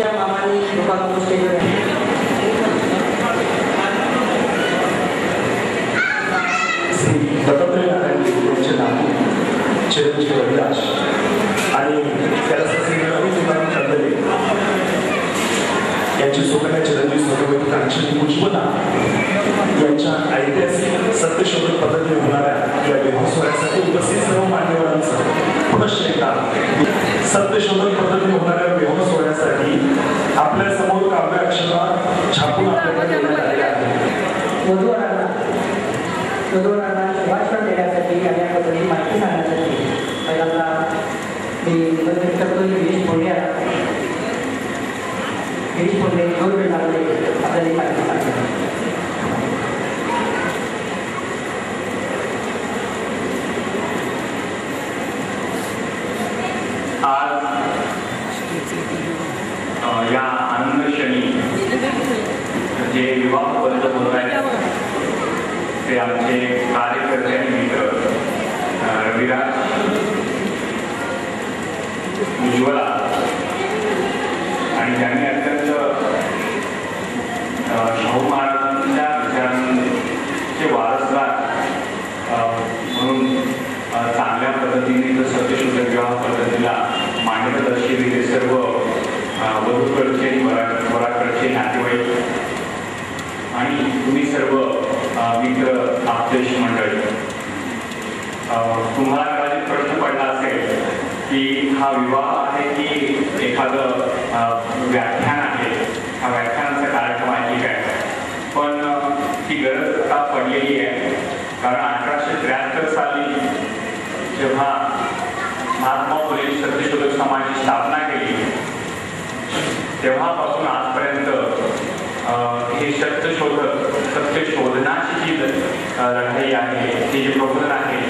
तुमच्या मामाने लोकांना स्टेजवर दत्तात्रय नारायण यांचे नाव चिरंजीव रविराज आणि त्याला रवी तुकाराम चंदले यांची सुकन्या चिरंजीव सोनवती कांचन उज्ज्वला यांच्या ऐतिहासिक सत्यशोधक पद्धतीने होणाऱ्या या विवाह सोहळ्यासाठी उपस्थित सर्व मान्यवरांचं पुनश्च एकदा सत्यशोधक पद्धतीने होणाऱ्या विवाह सोहळ्यासाठी आपल्या समोर काव्य अक्षरात छापून आपल्याकडे देण्यात आले आहे. वधूवरांना भाषण देण्यासाठी आणि याबद्दल माहिती सांगण्यासाठी पहिल्यांदा मी निमंत्रित करतो गिरीश पोंढे दोन वेळ लागले आपल्याला माहिती सांगतो. आज या आनंद क्षणी जे विवाह बंद होत आहेत ते आमचे कार्यकर्ते आणि मित्र रविराज उज्ज्वला आणि त्यांनी अत्यंत शाहू महाराजांच्या विचारांचे वारसदार म्हणून चांगल्या पद्धतीने सत्यशोधक विवाह पद्धतीला मान्यता दर्शवली ते सर्व वधूकडचे आणि वराकडचे नातेवाईक आणि तुम्ही सर्व मित्र आपलेश मंडळी. तुम्हाला कदाचित प्रश्न पडला असेल की हा विवाह आहे की एखादं व्याख्यान आहे, हा व्याख्यानाचा कार्यक्रम आहे की काय, पण ती गरज आता पडलेली आहे. कारण 1873 साली जेव्हा महात्मा फुले सत्यशोधक समाजाची स्थापना केली तेव्हापासून आजपर्यंत हे सत्य शोधनाची जी लढाई आहे, हे जे प्रबोधन आहे,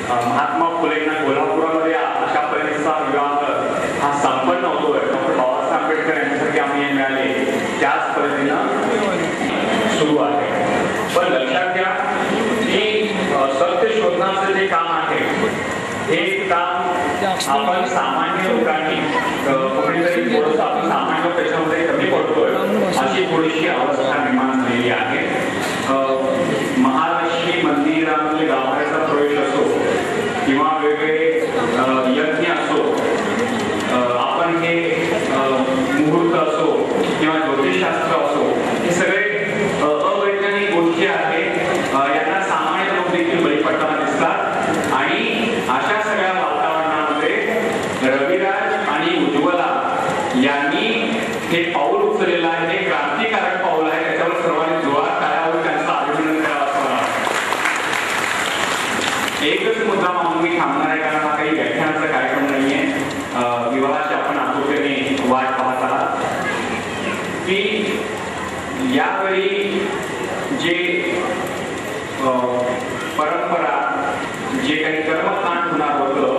महात्मा फुलेंना कोल्हापुरामध्ये अशा पद्धतीचा विवाह हा संपन्न होतोय. डॉक्टर बाबासाहेब आंबेडकर यांच्यासारखे आम्ही मिळाले त्याच पद्धतीनं सुरू आहे. पण लक्षात घ्या की सत्य शोधनाचं जे काम आहे हे काम आपण सामान्य लोकांनी कुठेतरी थोडंसं आपण सामान्य त्याच्यामध्ये कमी पडतोय अशी थोडीशी अवस्था निर्माण झालेली आहे. महालक्ष्मी मंदिरामध्ये गाभाऱ्याचा प्रवेश असो किंवा वेगवेगळे यज्ञ असो, आपण हे मुहूर्त असो किंवा ज्योतिषशास्त्र असो, हे सगळे अवैज्ञानिक गोष्टी आहेत. यांना सामान्य लोक देखील बळी पडताना दिसतात आणि अशा सगळ्या वातावरणामध्ये रविराज आणि उज्ज्वला यांनी हे पाऊल उचललेलं आहे. हे क्रांतिकारक पाऊल आहे. त्याच्यावर सर्वांनी जोरात टाळ्यावर त्यांचं अभिनंदन करावं असं मला वाटतं. एकच मुद्दा मानून मी थांबणार आहे, कारण हा काही व्याख्यानाचा कार्यक्रम नाहीये. विवाहाची आपण आतुरतेने वाट पाहत आहात की यावेळी जे परंपरा जे काही कर्मकांड होणार होतं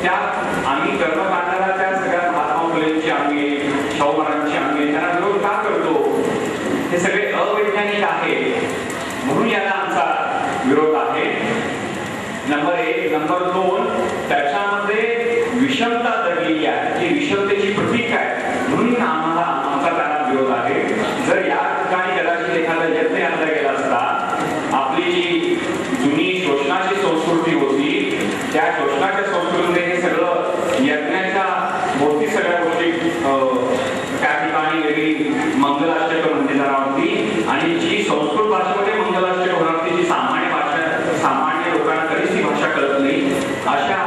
त्यात आम्ही कर्मकांडाला त्या सगळ्या महात्मा फुलेंची आम्ही शाहू महाराजांची आम्ही त्यांना विरोध का करतो, हे सगळे अवैज्ञानिक आहे म्हणून याला आमचा विरोध आहे. नंबर 1. नंबर 2, त्याच्यामध्ये विषमता दडलेली आहे. ती विषमतेची प्रतीक आहे म्हणून आम्हाला आमचा त्याला विरोध आहे. जर या ठिकाणी कदाचित एखादा यज्ञ आणला गेला असता, आपली जी जुनी शोषणाची संस्कृती होती त्या शोषणाच्या संस्कृतीमध्ये हे सगळं यज्ञाच्या भोवती सगळ्या गोष्टी त्या ठिकाणी वेगळी मंगलाष्टक म्हणली जाणार होती आणि जी संस्कृत भाषेमध्ये मंगलाष्टक होणार होती, जी सामान्य भाषा सामान्य लोकांना कधीच ती भाषा कळत नाही अशा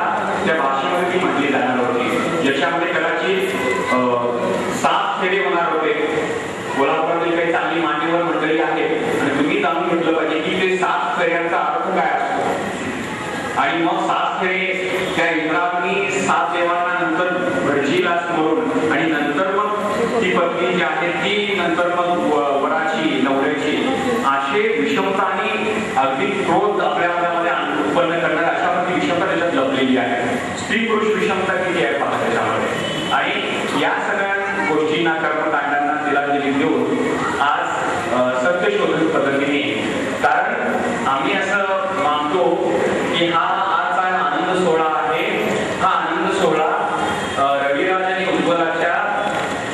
त्या भाषेमध्ये ती म्हटली जाणार होती, ज्याच्यामध्ये कदाचित 7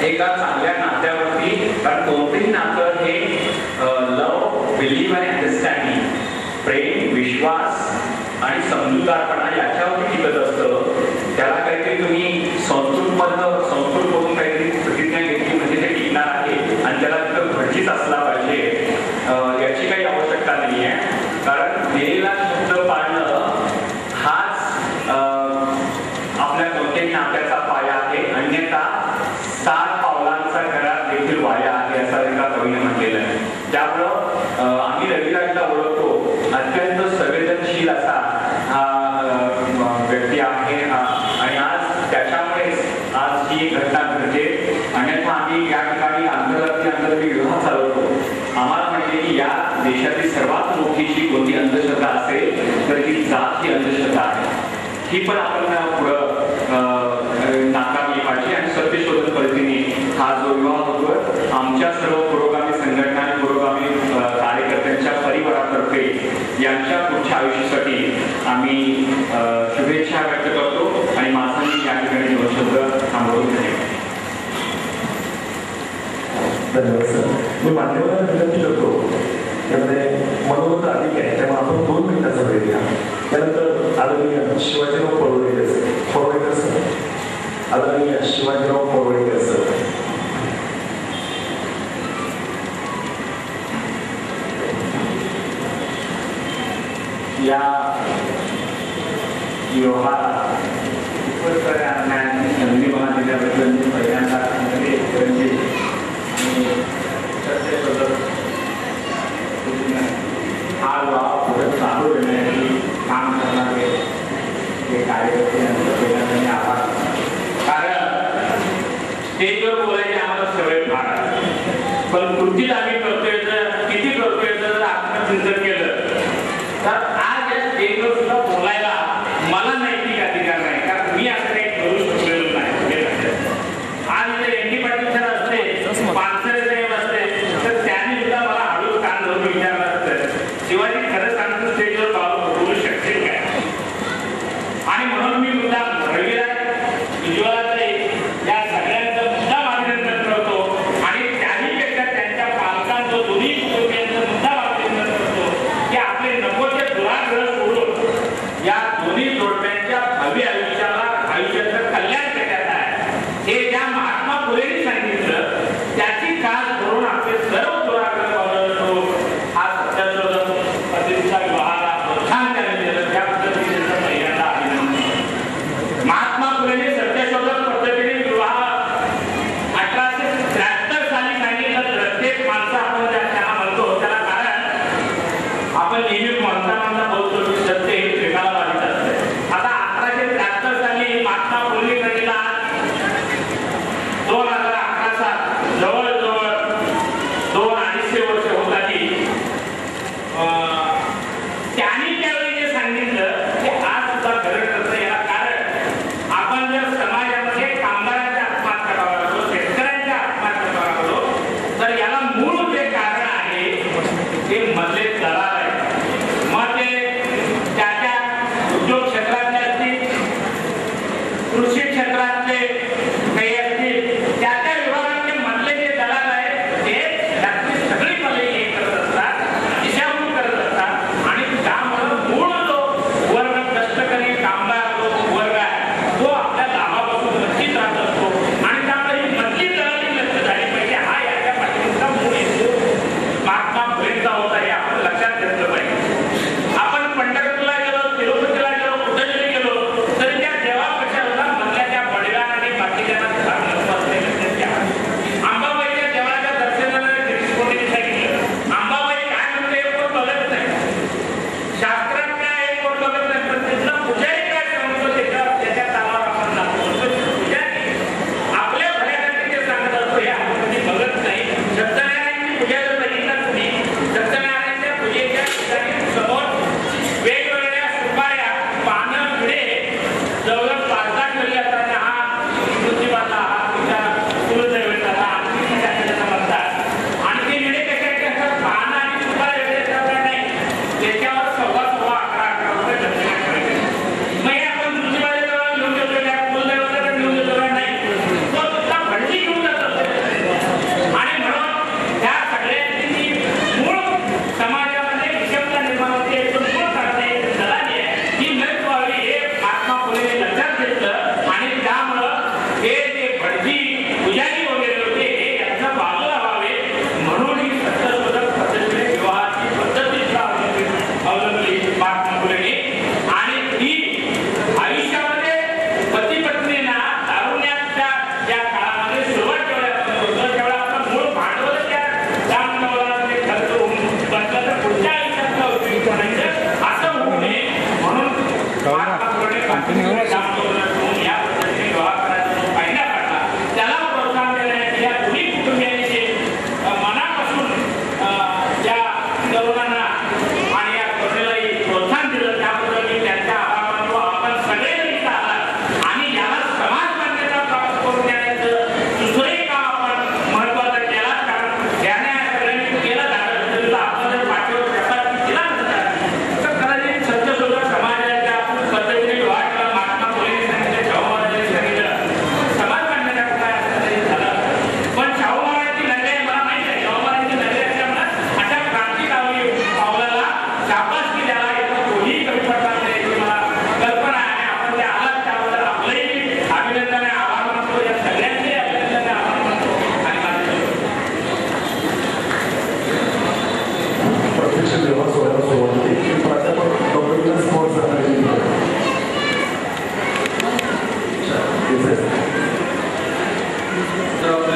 एका चांगल्या नात्यावरती, कारण कोणतेही नातं हे लव, बिलीव्ह आणि अंडरस्टँडिंग, प्रेम, विश्वास आणि समजूतदारपणा याच्यावरती टिकत असतं. त्याला काहीतरी तुम्ही संस्कृतमधून काहीतरी प्रतिज्ञा घेतली म्हणजे ते टिकणार आहे आणि त्याला तिथं घडकीच असला पाहिजे याची काही आवश्यकता नाही आहे. कारण दिलेला शब्द पाळणं हाच आपल्या कोणत्याही नात्याचा पाया आहे. अन्यथा 7 पावलांचा करार देखील वाया आहे असं एका कवीने म्हटलेलं आहे. त्यामुळं आम्ही रविराजला ओळखतो, अत्यंत संवेदनशील असा हा व्यक्ती आहे आणि आज त्याच्यामुळेच आज ही घटना घडते. अन्यथा आम्ही या ठिकाणी आंतरराष्ट्रीय विवाह चालवतो. आम्हाला माहिती की या देशातील सर्वात मोठी जी कोणती अंधश्रद्धा असेल तर ही जात ही अंधश्रद्धा आहे. ही पण आपण पुढं नाकारली पाहिजे आणि सत्यशोधक पद्धतीने हा जो विवाह होतोय आमच्या सर्व पुरोगामी संघटना आणि पुरोगामी कार्यकर्त्यांच्या परिवारातर्फे यांच्या पुढच्या आयुष्यासाठी आम्ही शुभेच्छा व्यक्त करतो आणि माझं मी या ठिकाणी 2 शब्द थांबवून घेतो. धन्यवाद सर. मी मान्यवरांना विनंती करतो, त्यामध्ये मनोगत अधिक आहे त्यामुळे आपण 2 मिनिटाचा वेळ घ्या. त्यानंतर आदरणीय शिवाजीराव पडवळकर सर, आदरणीय शिवाजीराव पडवळकर सर. या विवाहाला खूपच साऱ्या अन्यायाने संधी मला दिल्याबद्दल मी पहिल्यांदा हा विवाह पुढे चालू देण्यासाठी काम करणारे हे कार्यकर्ते यांचं पहिल्यांदा आभार. कारण स्टेजवर बोलायची आम्हाला सवय फार आहे, पण कृतीत आम्ही करतोय तर किती करतोय जर आत्मचिंतन केलं तर आज या स्टेजवर सुद्धा बोलायला मला नैतिक अधिकार नाही. कारण मी असं काही करू शकलेलो नाही. आज इथे एन डी पाटील सर असते, पानसरे साहेब असते तर त्यांनी सुद्धा मला हळूच कान धरून विचारलं असतं, शिवाजी खरं सांगतो स्टेजवर बोलू शकतील काय. आणि म्हणून मी मुद्दा रविराज उज्ज्वलाचे या सगळ्यांचं मुद्दा अभिनंदन करतो आणि त्याहीपेक्षा त्यांच्या पालकांचं दोन्ही कुटुंबियांचं मुद्दा अभिनंदन करतो की आपले नकोचे दुराग्रह सोडून या दोन्ही जोडप्यांच्या भावी आयुष्याचं कल्याण करण्यात आहे हे ज्या महात्मा फुलेंनी सांगितलं त्याची कास धरून आपले सर्व दुराग्रह हा सत्यशोधक पद्धतीचा विवाहाला प्रोत्साहन त्याने दिलं. त्या पद्धतीने पहिल्यांदा अभिनंदन. महात्मा फुलेंनी सत्यशोधक पद्धतीने विवाह 1873 साली सांगितलं. प्रत्येक माणसं आपण त्याला म्हणतो त्याला कारण आपण नेहमी माणसा बोलतो की सत्य हे प्रेमाला बाधित असते. आता 1873 साली महात्मा फुले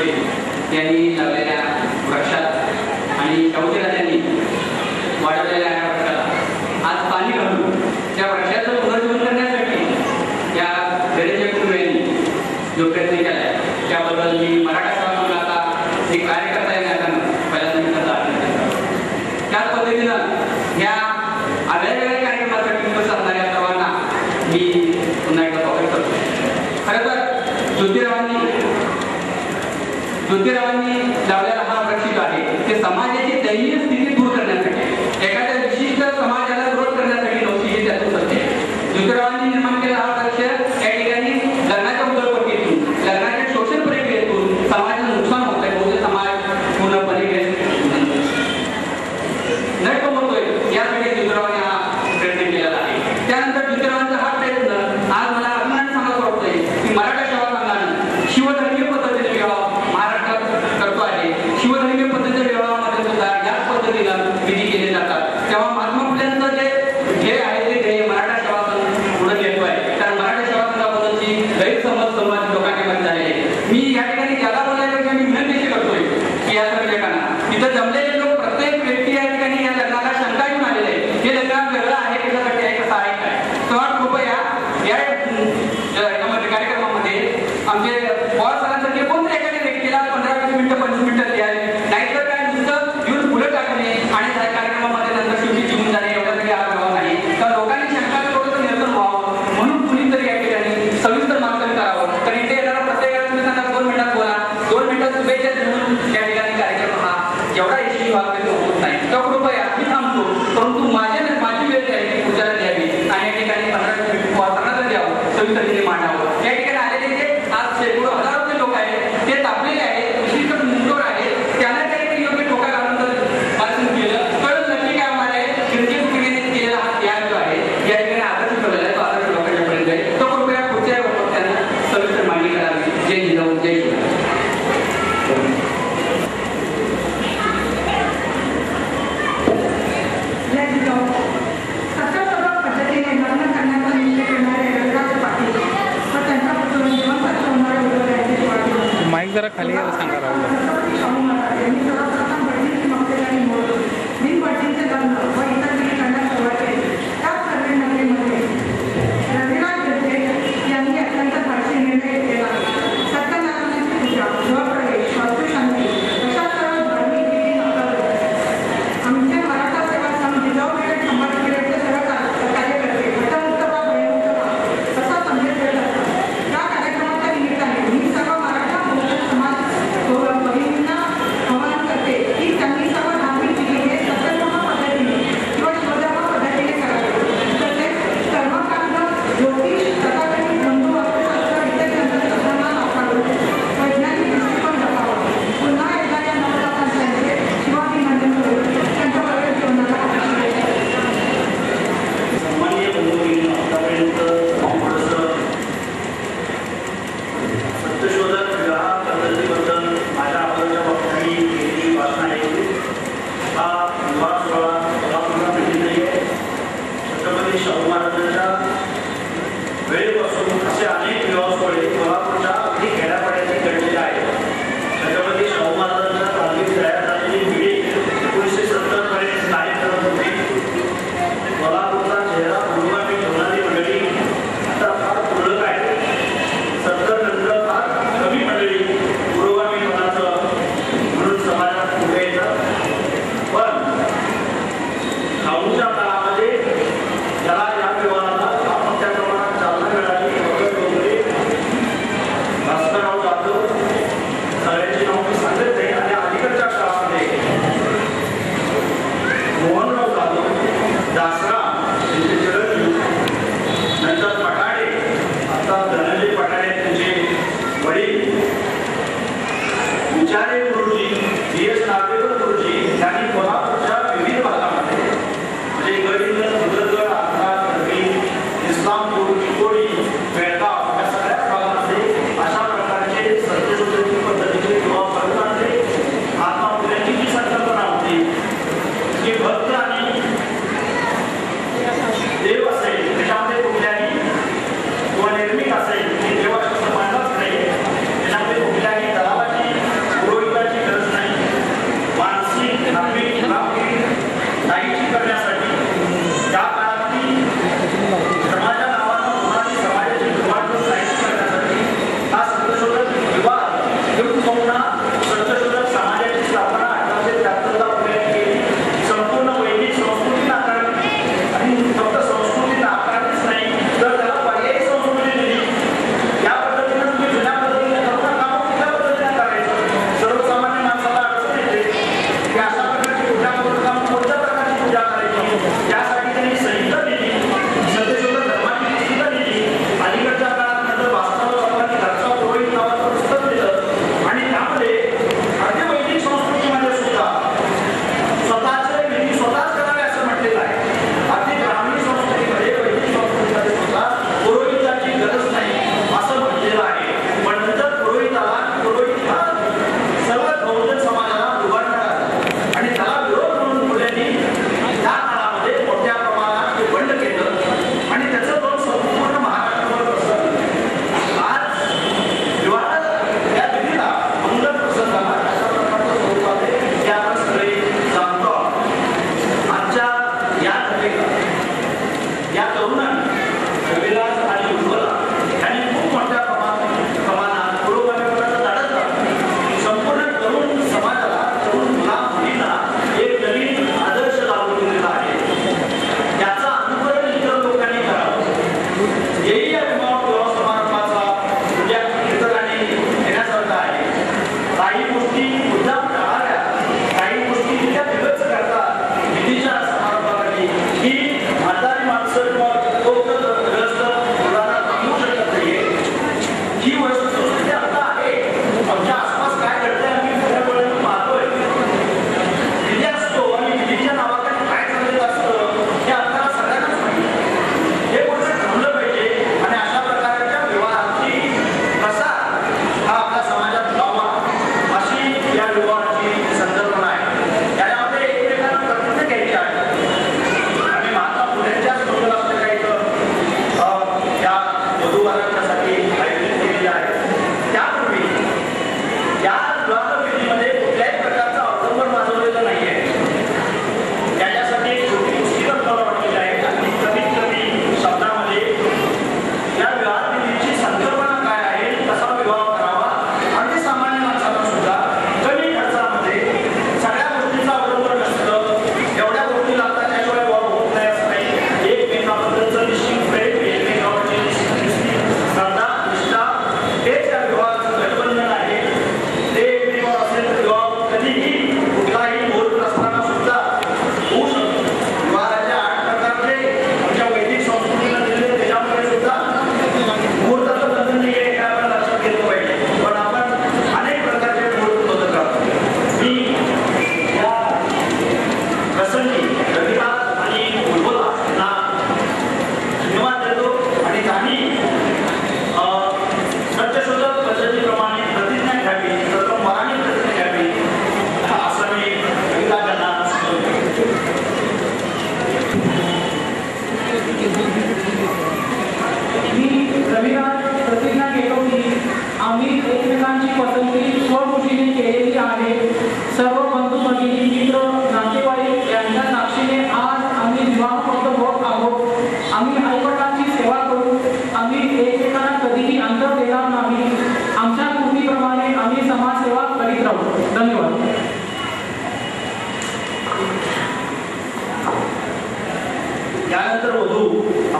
फुले यांनी लावलेल्या वृक्षात आणि शाहूजीराजांनी वाढवलेल्या या वृक्षाला आज पाणी घालून त्या वृक्षाचं पुनर्जीवन करण्यासाठी या गणेश कुटुंबियांनी जो प्रयत्न केला आहे त्याबद्दल मी मराठा सेवा संघाचा एक कार्यकर्ता येण्याचं पहिल्यांदा मी त्यांचा अभिनंदन करतो. त्याच पद्धतीनं ह्या वेगवेगळ्या कार्यक्रमासाठी उपस्थित असणाऱ्या सर्वांना मी पुन्हा एकदा स्वागत करतो. खरं तर ज्योतिरावांनी लावलेला हा वृक्ष जो आहे ते समाजाची दयनीय स्थिती दूर करण्यासाठी एखाद्या विशिष्ट समाजाला विरोध करण्यासाठी नव्हती हे त्यातून सत्य आहे. ज्योतिरावांनी निर्माण केलेला हा वृक्ष या ठिकाणी लग्नाच्या उदरपट्टीतून लग्नाच्या शोषण प्रक्रियेतून समाजाचं नुकसान होत आहे. बहुतेक समाज पूर्णपणे नष्ट होतोय यासाठी ज्योतिरावांनी हा प्रयत्न केलेला आहे. त्यानंतर ज्योतिरावांचा हा प्रयत्न आज मला अभिमान सांगायला वाटतोय की मराठा सेवा संघाने शिवधर्मीय पद्धतीने विवाह महाराष्ट्रात करतो आहे. शिवधर्मीय पद्धतीच्या विवाहामध्ये सुद्धा याच पद्धतीनं विधी केले जातात. तेव्हा महात्मा फुलेंचं जे ध्येय आहे ते ध्येय मराठा सेवा संघ पुढे घेतो आहे. कारण मराठा सेवा संघाबद्दलची गैरसमज समाज लोकांच्या मध्ये झालेली आहे. मी या ठिकाणी ज्यादा बोलायपेक्षा मी विनंती करतोय की या सर्वेकांना तिथं जमलेले लोक प्रत्येक व्यक्ती या ठिकाणी या लग्नाला शंका घेऊन आलेले आहे. हे लग्न वेगळं आहे त्याच्यासाठी आहे कसं आहे काय तेव्हा कृपया या कार्यक्रमामध्ये आमचे पवार सरांसारखे कोणत्या एखाद्या व्यक्तीला 15-20 मिनिटं 25 मिनिटं द्यावी नाहीतर काय नुसतं येऊन पुढे टाकणे आणि कार्यक्रमामध्ये नंतर शेवटी जिंकून जाणे एवढ्यासाठी हा प्रभाव नाही. तर लोकांनी शंका थोडंसं निरसन व्हावं म्हणून कुणीतरी या ठिकाणी सविस्तर मार्गदर्शन करावं. कारण इथे येणारा प्रत्येकाला तुम्ही त्यांना 2 मिनिटात बोला 2 मिनिटात शुभेच्छा देऊन या ठिकाणी कार्यक्रम हा जेवढा यशस्वी व्हावा होत नाही. तर कृपया मी थांबतो परंतु माझी वेळ आहे की पूजाला द्यावी आणि या ठिकाणी 15 मिनिट वाचनाचं द्यावं सविस्तरीने मांडावं. या ठिकाणी आलेले जे आज शेकडो हजारोचे लोक आहेत ते तापलेले आहेत विशिष्ट मुंडोर आहेत त्यांना काही योग्य टोका घालून जर वाचन केलं तर नक्की काय होणार आहे. किरकिर क्रियेने केलेला हा त्याग जो आहे या ठिकाणी आदर्श ठेवलेला आहे तो आदर्श लोकांच्या पर्यंत आहे. तो कृपया पुढच्या वक्त्यांना सविस्तर मांडणी करावी. जय जिजाऊ जय शिवराय. माईक जरा खाली यायला सांगा राहुल. करते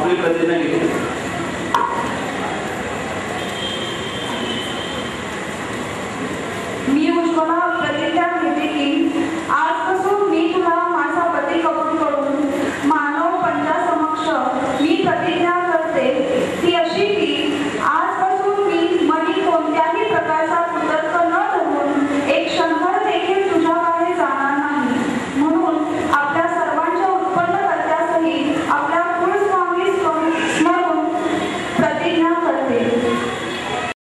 आपली प्रतिज्ञा घेतली. मी उज्ज्वला प्रतिज्ञा घेते की